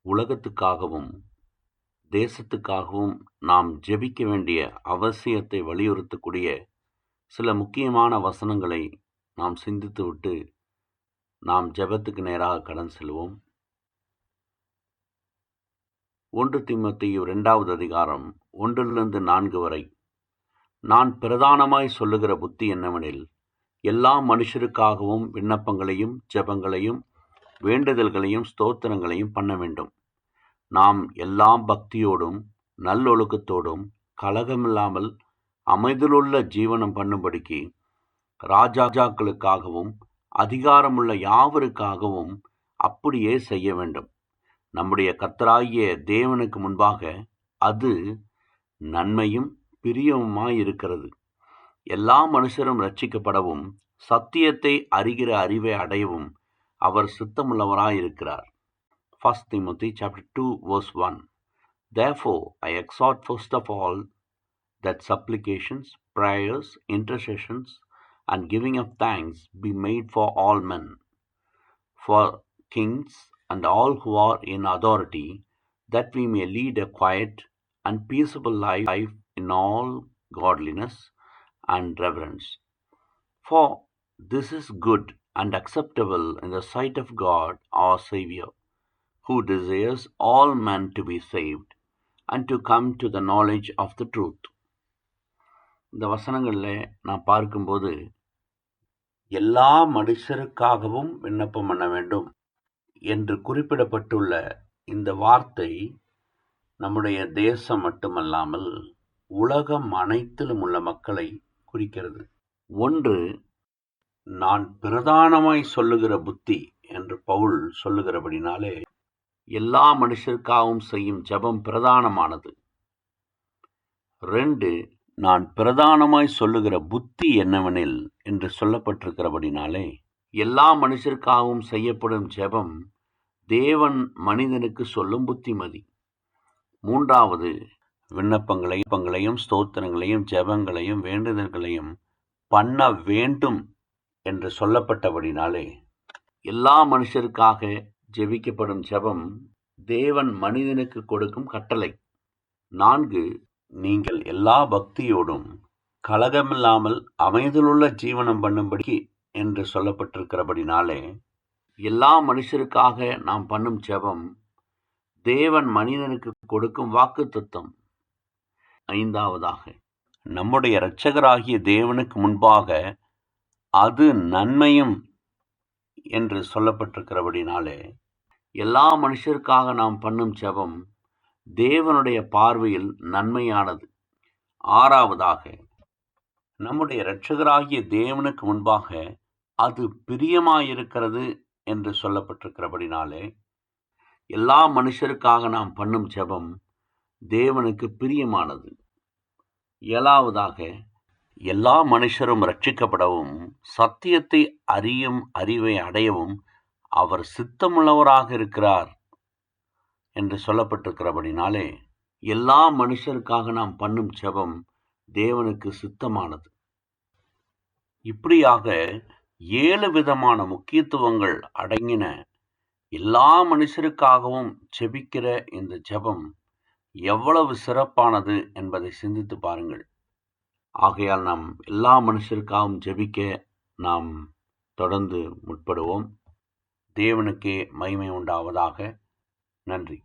உலகத்துக்காகவும் தேசத்துக்காகவும் நாம் ஜெபிக்க வேண்டிய அவசியத்தை வலியுறுத்தக்கூடிய சில முக்கியமான வசனங்களை நாம் சிந்தித்துவிட்டு நாம் ஜெபத்துக்கு நேராக கடன் செல்வோம். 1 தீமோத்தேயு 2வது அதிகாரம் 1-4 வரை. நான் பிரதானமாய் சொல்லுகிற புத்தி என்னவெனில், எல்லா மனுஷருக்காகவும் விண்ணப்பங்களையும் ஜெபங்களையும் வேண்டுதல்களையும் ஸ்தோத்திரங்களையும் பண்ண வேண்டும். நாம் எல்லாம் பக்தியோடும் நல்லொழுக்கத்தோடும் கலகமில்லாமல் அமைதலுள்ள ஜீவனம் பண்ணும்படிக்கு ராஜாக்களுக்காகவும் அதிகாரமுள்ள யாவருக்காகவும் அப்படியே செய்ய வேண்டும். நம்முடைய கர்த்தராகிய தேவனுக்கு முன்பாக அது நன்மையும் பிரியமுமாயிருக்கிறது. எல்லா மனுஷரும் ரட்சிக்கப்படவும் சத்தியத்தை அறிகிற அறிவை அடையவும் அவர் சித்தமுள்ளவராயிருக்கிறார். 1 Timothy chapter 2 verse 1. Therefore I exhort first of all that supplications, prayers, intercessions, and giving of thanks be made for all men, for kings and all who are in authority, that we may lead a quiet and peaceable life in all godliness and reverence. For this is good and acceptable in the sight of God our Saviour, who desires all men to be saved and to come to the knowledge of the truth. இந்த வசனங்களில் நான் பார்க்கும்போது எல்லா மனுஷருக்காகவும் விண்ணப்பம் பண்ண வேண்டும் என்று குறிப்பிடப்பட்டுள்ள இந்த வார்த்தை நம்முடைய தேசம் மட்டுமல்லாமல் உலகம் அனைத்திலும் உள்ள மக்களை குறிக்கிறது. ஒன்று, நான் பிரதானமாய் சொல்லுகிற புத்தி என்று பவுல் சொல்லுகிறபடினாலே எல்லா மனுஷருக்காகவும் செய்யும் ஜெபம் பிரதானமானது. 2, நான் பிரதானமாய் சொல்லுகிற புத்தி என்னவெனில் என்று சொல்லப்பட்டிருக்கிறபடினாலே எல்லா மனுஷருக்காகவும் செய்யப்படும் ஜெபம் தேவன் மனிதனுக்கு சொல்லும் புத்திமதி. 3வது, விண்ணப்பங்களையும் ஸ்தோத்திரங்களையும் ஜெபங்களையும் வேண்டுதல்களையும் பண்ண வேண்டும் என்று சொல்லப்பட்டபடினாலே எல்லா மனுஷருக்காக ஜெபிக்கப்படும் ஜெபம் தேவன் மனிதனுக்கு கொடுக்கும் கட்டளை. 4, நீங்கள் எல்லா பக்தியோடும் கலகமில்லாமல் அமைதலுள்ள ஜீவனம் பண்ணும்படி என்று சொல்லப்பட்டிருக்கிறபடினாலே எல்லா மனுஷருக்காக நாம் பண்ணும் ஜெபம் தேவன் மனிதனுக்கு கொடுக்கும் வாக்குத்தத்தம். 5வதாக, நம்முடைய இரட்சகராகிய தேவனுக்கு முன்பாக அது நன்மையும் என்று சொல்லப்பட்டிருக்கிறபடினாலே எல்லா மனுஷருக்காக நாம் பண்ணும் ஜெபம் தேவனுடைய பார்வையில் நன்மையானது. 6வதாக, நம்முடைய இரட்சகராகிய தேவனுக்கு முன்பாக அது பிரியமாயிருக்கிறது என்று சொல்லப்பட்டிருக்கிறபடினாலே எல்லா மனுஷருக்காக நாம் பண்ணும் ஜெபம் தேவனுக்கு பிரியமானது. 7வதாக, எல்லா மனுஷரும் ரட்சிக்கப்படவும் சத்தியத்தை அறியும் அறிவை அடையவும் அவர் சித்தமுள்ளவராக இருக்கிறார் என்று சொல்லப்பட்டிருக்கிறபடினாலே எல்லா மனுஷருக்காக நாம் பண்ணும் ஜெபம் தேவனுக்கு சித்தமானது. இப்படியாக 7 விதமான முக்கியத்துவங்கள் அடங்கின எல்லா மனுஷருக்காகவும் ஜெபிக்கிற இந்த ஜெபம் எவ்வளவு சிறப்பானது என்பதை சிந்தித்து பாருங்கள். ஆகையால் நாம் எல்லா மனுஷருக்காகவும் ஜெபிக்க நாம் தொடர்ந்து முற்படுவோம். தேவனுக்கே மகிமை உண்டாவதாக. நன்றி.